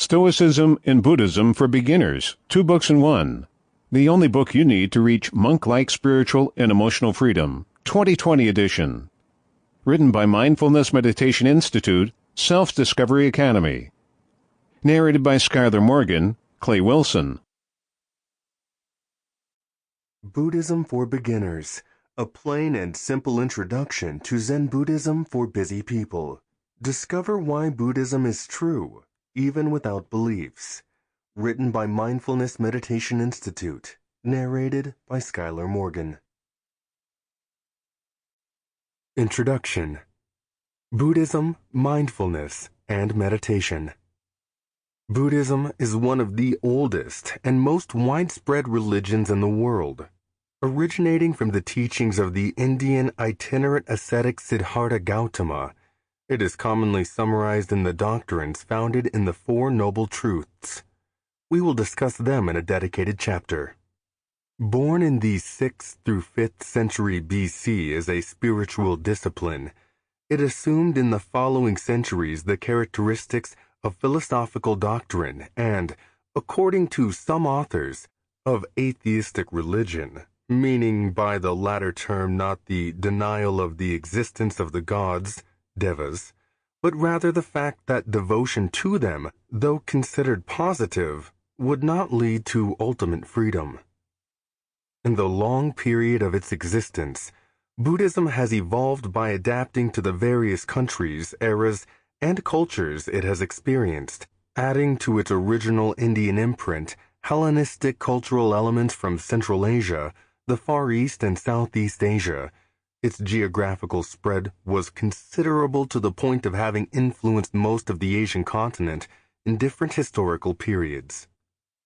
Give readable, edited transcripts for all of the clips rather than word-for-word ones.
Stoicism and Buddhism for Beginners, 2 books in 1. The only book you need to reach monk-like spiritual and emotional freedom, 2020 edition. Written by Mindfulness Meditation Institute, Self-Discovery Academy. Narrated by Skyler Morgan, Clay Willison. Buddhism for Beginners, a plain and simple introduction to Zen Buddhism for busy people. Discover why Buddhism is true, even without beliefs. Written by Mindfulness Meditation Institute. Narrated by Skyler Morgan. Introduction. Buddhism, Mindfulness, and Meditation. Buddhism is one of the oldest and most widespread religions in the world. Originating from the teachings of the Indian itinerant ascetic Siddhartha Gautama, it is commonly summarized in the doctrines founded in the Four Noble Truths. We will discuss them in a dedicated chapter. Born in the 6th through 5th century BC as a spiritual discipline, it assumed in the following centuries the characteristics of philosophical doctrine and, according to some authors, of atheistic religion, meaning by the latter term not the denial of the existence of the gods, devas, but rather the fact that devotion to them, though considered positive, would not lead to ultimate freedom. In the long period of its existence, Buddhism has evolved by adapting to the various countries, eras, and cultures it has experienced, adding to its original Indian imprint Hellenistic cultural elements from Central Asia, the Far East and Southeast Asia. Its geographical spread was considerable to the point of having influenced most of the Asian continent in different historical periods.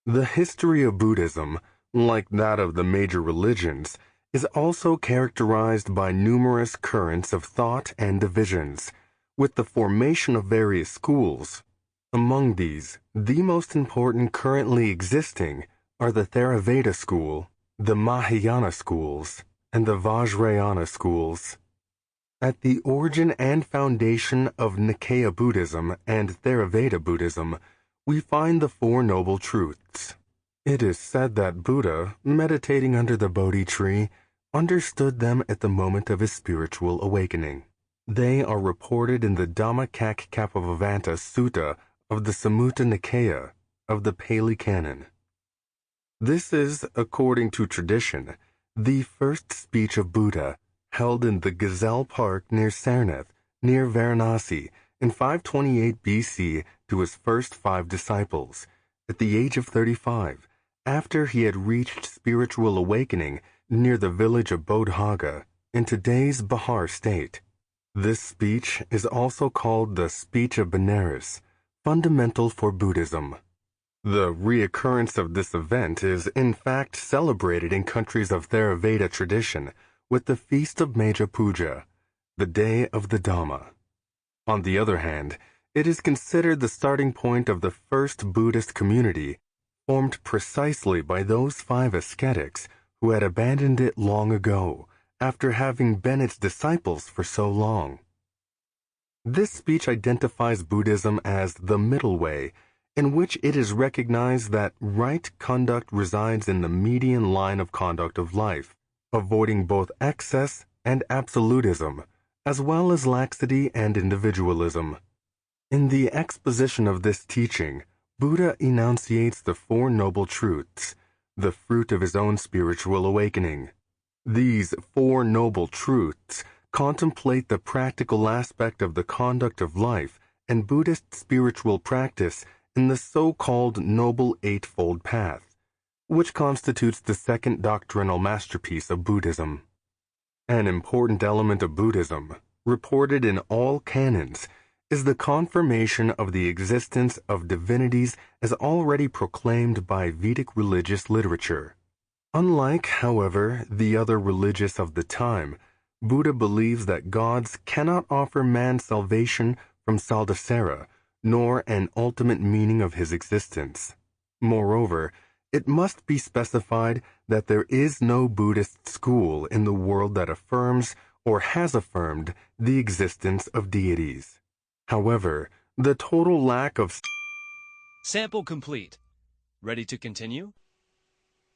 The history of Buddhism, like that of the major religions, is also characterized by numerous currents of thought and divisions, with the formation of various schools. Among these, the most important currently existing are the Theravada school, the Mahayana schools, and the Vajrayana schools. At the origin and foundation of Nikaya Buddhism and Theravada Buddhism, we find the Four Noble Truths. It is said that Buddha, meditating under the Bodhi tree, understood them at the moment of his spiritual awakening. They are reported in the Dhammacakkappavattana Sutta of the Samutta Nikaya of the Pali Canon. This is, according to tradition, the first speech of Buddha, held in the Gazelle Park near Sarnath, near Varanasi, in 528 BC to his first 5 disciples, at the age of 35, after he had reached spiritual awakening near the village of Bodhgaya, in today's Bihar state. This speech is also called the Speech of Benares, fundamental for Buddhism. The reoccurrence of this event is in fact celebrated in countries of Theravada tradition with the Feast of Meja Puja, the Day of the Dhamma. On the other hand, it is considered the starting point of the first Buddhist community, formed precisely by those 5 ascetics who had abandoned it long ago, after having been its disciples for so long. This speech identifies Buddhism as the middle way, in which it is recognized that right conduct resides in the median line of conduct of life, avoiding both excess and absolutism, as well as laxity and individualism. In the exposition of this teaching, Buddha enunciates the Four Noble Truths, the fruit of his own spiritual awakening. These Four Noble Truths contemplate the practical aspect of the conduct of life and Buddhist spiritual practice in the so-called Noble Eightfold Path, which constitutes the second doctrinal masterpiece of Buddhism. An important element of Buddhism, reported in all canons, is the confirmation of the existence of divinities as already proclaimed by Vedic religious literature. Unlike, however, the other religious of the time, Buddha believes that gods cannot offer man salvation from Saldasara, nor an ultimate meaning of his existence. Moreover, it must be specified that there is no Buddhist school in the world that affirms or has affirmed the existence of deities. However, the total lack of Sample complete. Ready to continue?